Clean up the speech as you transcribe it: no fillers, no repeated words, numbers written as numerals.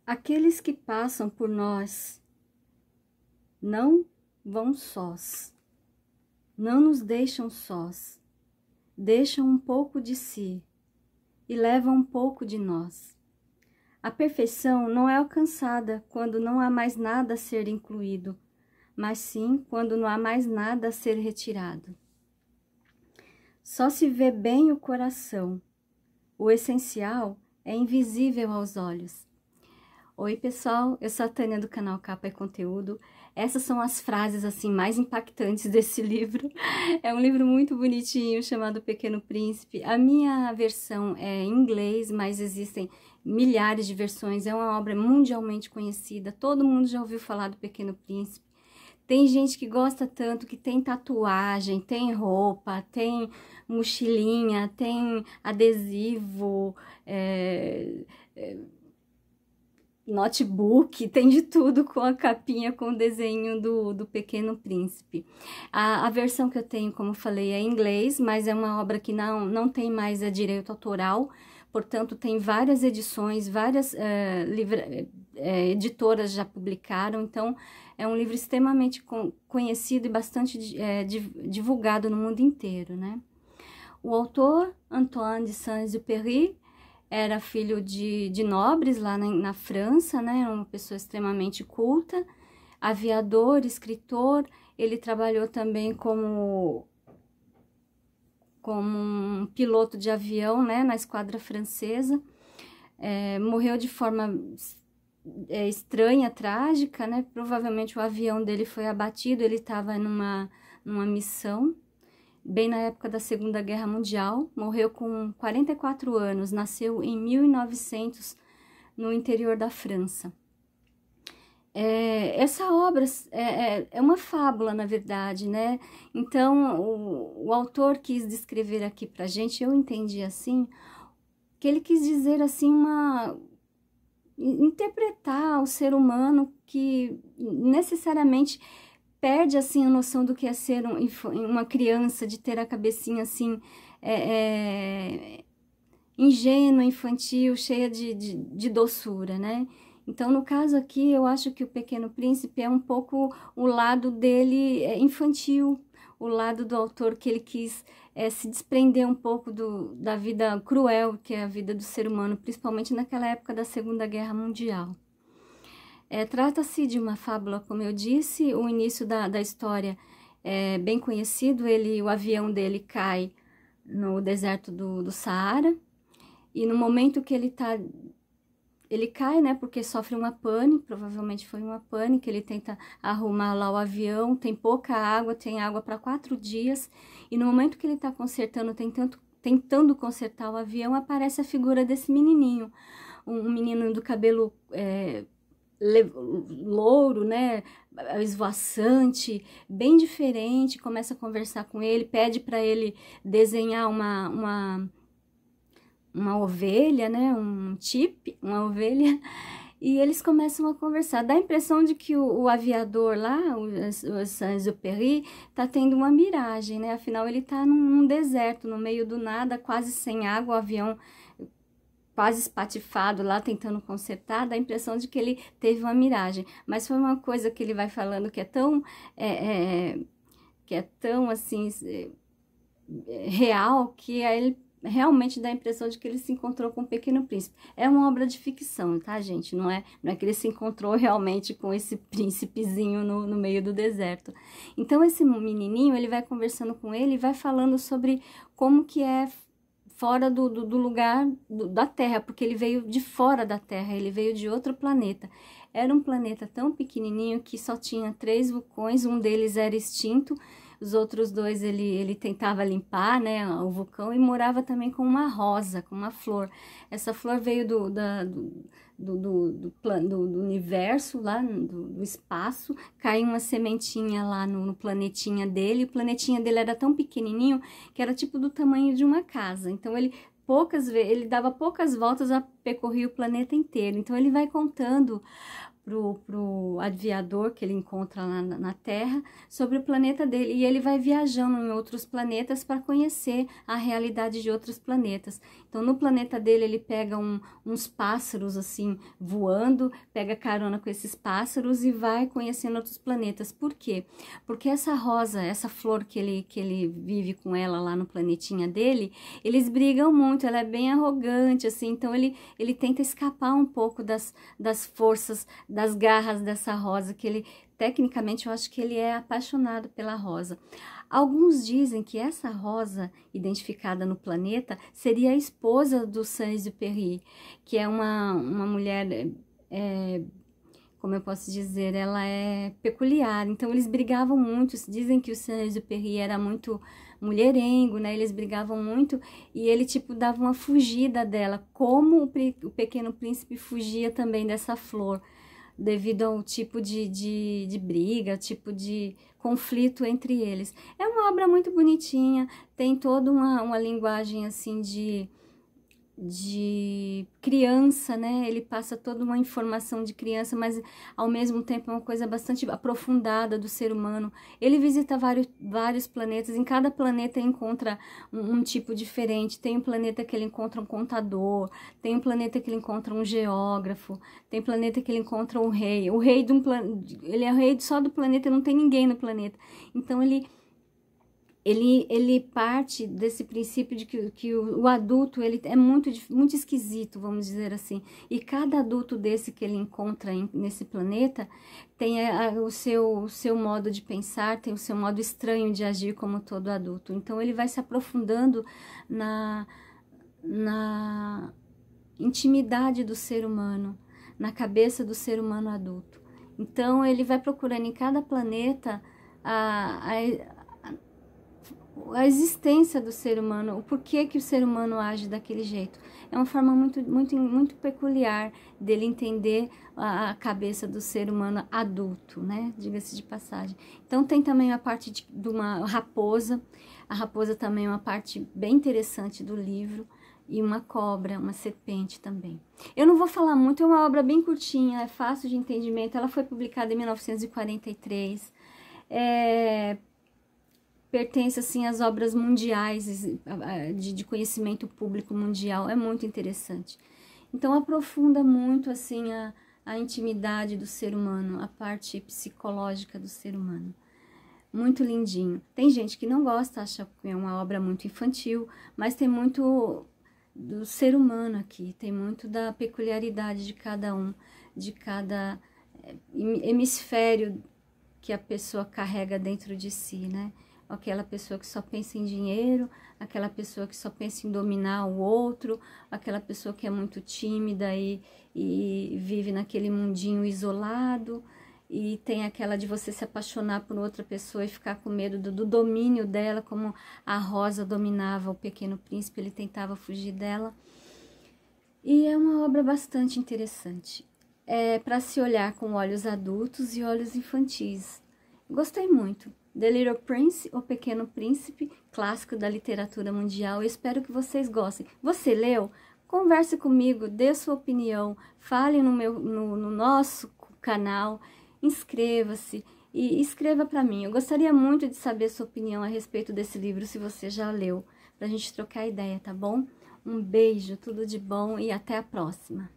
Aqueles que passam por nós não vão sós, não nos deixam sós, deixam um pouco de si e levam um pouco de nós. A perfeição não é alcançada quando não há mais nada a ser incluído, mas sim quando não há mais nada a ser retirado. Só se vê bem o coração. O essencial é invisível aos olhos. Oi pessoal, eu sou a Tânia do canal Capa e Conteúdo. Essas são as frases assim mais impactantes desse livro. É um livro muito bonitinho chamado Pequeno Príncipe. A minha versão é em inglês, mas existem milhares de versões. É uma obra mundialmente conhecida. Todo mundo já ouviu falar do Pequeno Príncipe. Tem gente que gosta tanto, que tem tatuagem, tem roupa, tem mochilinha, tem adesivo, notebook, tem de tudo com a capinha, com o desenho do Pequeno Príncipe. A versão que eu tenho, como falei, é em inglês, mas é uma obra que não tem mais direito autoral, portanto tem várias edições, várias editoras já publicaram, então é um livro extremamente conhecido e bastante divulgado no mundo inteiro, né? O autor, Antoine de Saint-Exupéry, era filho de nobres lá na França, né? Era uma pessoa extremamente culta, aviador, escritor. Ele trabalhou também como um piloto de avião, né? Na esquadra francesa. Morreu de forma estranha, trágica, né? Provavelmente o avião dele foi abatido, ele estava numa missão. Bem na época da Segunda Guerra Mundial, morreu com 44 anos, nasceu em 1900 no interior da França. Essa obra é uma fábula, na verdade, né? Então, o autor quis descrever aqui pra gente, eu entendi assim, que ele quis dizer assim, interpretar o ser humano que necessariamente perde assim a noção do que é ser uma criança, de ter a cabecinha assim ingênua, infantil, cheia de doçura, né? Então, no caso aqui, eu acho que o Pequeno Príncipe é um pouco o lado dele infantil, o lado do autor que ele quis se desprender um pouco da vida cruel que é a vida do ser humano, principalmente naquela época da Segunda Guerra Mundial. Trata-se de uma fábula, como eu disse. O início da história é bem conhecido. O avião dele cai no deserto do Saara, e no momento que ele cai, né, porque sofre uma pane, provavelmente foi uma pane, que ele tenta arrumar lá o avião, tem pouca água, tem água para 4 dias, e no momento que ele está consertando, tentando consertar o avião, aparece a figura desse menininho, um menino do cabelo louro, né, esvoaçante, bem diferente. Começa a conversar com ele, pede para ele desenhar uma ovelha, né, uma ovelha, e eles começam a conversar. Dá a impressão de que o aviador lá, o Saint-Exupéry, tá tendo uma miragem, né, afinal ele tá num deserto, no meio do nada, quase sem água, o avião quase espatifado lá, tentando consertar. Dá a impressão de que ele teve uma miragem, mas foi uma coisa que ele vai falando que é tão assim real, que aí ele realmente dá a impressão de que ele se encontrou com o Pequeno Príncipe. É uma obra de ficção, tá, gente? Não é que ele se encontrou realmente com esse príncipezinho no meio do deserto. Então, esse menininho, ele vai conversando com ele e vai falando sobre como que é fora do lugar da Terra, porque ele veio de fora da Terra, ele veio de outro planeta. Era um planeta tão pequenininho que só tinha 3 vulcões, um deles era extinto, os outros 2 ele tentava limpar, né, o vulcão, e morava também com uma rosa, com uma flor. Essa flor veio do universo, lá do espaço, caiu uma sementinha lá no planetinha dele. O planetinha dele era tão pequenininho que era tipo do tamanho de uma casa. Então ele dava poucas voltas a percorrer o planeta inteiro. Então ele vai contando pro aviador que ele encontra lá na Terra sobre o planeta dele, e ele vai viajando em outros planetas para conhecer a realidade de outros planetas. Então no planeta dele ele pega uns pássaros assim voando, pega carona com esses pássaros e vai conhecendo outros planetas. Por quê? Porque essa rosa, essa flor que ele vive com ela lá no planetinha dele, eles brigam muito, ela é bem arrogante assim, então ele tenta escapar um pouco das forças, das garras dessa rosa, que ele, tecnicamente, eu acho que ele é apaixonado pela rosa. Alguns dizem que essa rosa, identificada no planeta, seria a esposa do Saint-Exupéry, que é uma mulher, como eu posso dizer, ela é peculiar. Então, eles brigavam muito, dizem que o Saint-Exupéry era muito mulherengo, né? Eles brigavam muito e ele, tipo, dava uma fugida dela, como o Pequeno Príncipe fugia também dessa flor, devido ao tipo de briga, tipo de conflito entre eles. É uma obra muito bonitinha, tem toda uma linguagem assim de criança, né? Ele passa toda uma informação de criança, mas ao mesmo tempo é uma coisa bastante aprofundada do ser humano. Ele visita vários planetas, em cada planeta encontra um tipo diferente. Tem um planeta que ele encontra um contador, tem um planeta que ele encontra um geógrafo, tem um planeta que ele encontra um rei. O rei de um ele é o rei só do planeta, não tem ninguém no planeta. Então ele parte desse princípio de que o adulto ele é muito esquisito, vamos dizer assim. E cada adulto desse que ele encontra nesse planeta tem o seu modo de pensar, tem o seu modo estranho de agir como todo adulto. Então ele vai se aprofundando na intimidade do ser humano, na cabeça do ser humano adulto. Então ele vai procurando em cada planeta a existência do ser humano, o porquê que o ser humano age daquele jeito. É uma forma muito peculiar dele entender a cabeça do ser humano adulto, né? Diga-se de passagem. Então tem também a parte de uma raposa. A raposa também é uma parte bem interessante do livro. E uma cobra, uma serpente também. Eu não vou falar muito, é uma obra bem curtinha, é fácil de entendimento. Ela foi publicada em 1943. Pertence assim às obras mundiais de conhecimento público mundial, é muito interessante. Então aprofunda muito assim a intimidade do ser humano, a parte psicológica do ser humano. Muito lindinho. Tem gente que não gosta, acha que é uma obra muito infantil, mas tem muito do ser humano aqui, tem muito da peculiaridade de cada um, de cada hemisfério que a pessoa carrega dentro de si, né? Aquela pessoa que só pensa em dinheiro, aquela pessoa que só pensa em dominar o outro, aquela pessoa que é muito tímida e vive naquele mundinho isolado, e tem aquela de você se apaixonar por outra pessoa e ficar com medo do domínio dela, como a Rosa dominava o Pequeno Príncipe, ele tentava fugir dela. E é uma obra bastante interessante. É para se olhar com olhos adultos e olhos infantis. Gostei muito. The Little Prince, O Pequeno Príncipe, clássico da literatura mundial. Eu espero que vocês gostem. Você leu? Converse comigo, dê sua opinião, fale no nosso canal, inscreva-se e escreva para mim. Eu gostaria muito de saber sua opinião a respeito desse livro, se você já leu, para a gente trocar ideia, tá bom? Um beijo, tudo de bom e até a próxima.